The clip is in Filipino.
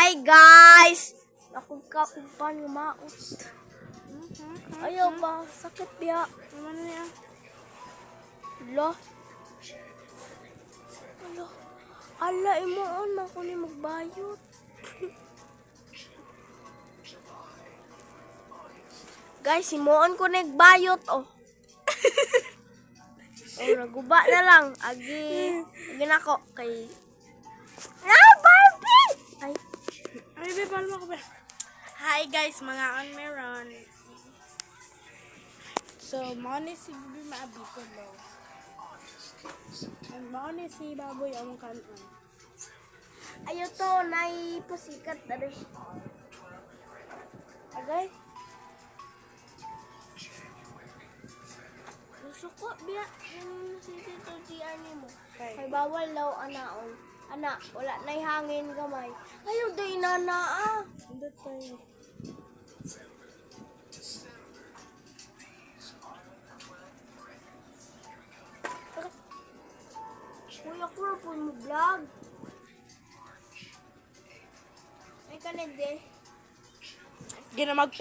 Hi guys! Ako kakupan ng maot. Ayaw ba? Sakit biya. Ano niya? Lo. Alo. Ala, imoon man ko ni magbayot. Guys, imoon ko nagbayot oh. Oh, naguba na lang. Agi nako kay Barbie! Ay, be, palma ko ba? Hi guys, mga meron. So, mga ni si Bibi maabi ko lo. Ang mga ni si Baboy ang kanon. Ayo to, nay pasikat na rin. Agay? Gusto ko, biya, yung si Tito Gianni mo. Okay. Kay bawal daw anaon. Ana, wala na'y hangin gamay. Ayaw day nana ah. Hindi tayo. Uy, ako na po mo vlog. Ay, kanende. Ginamagpa.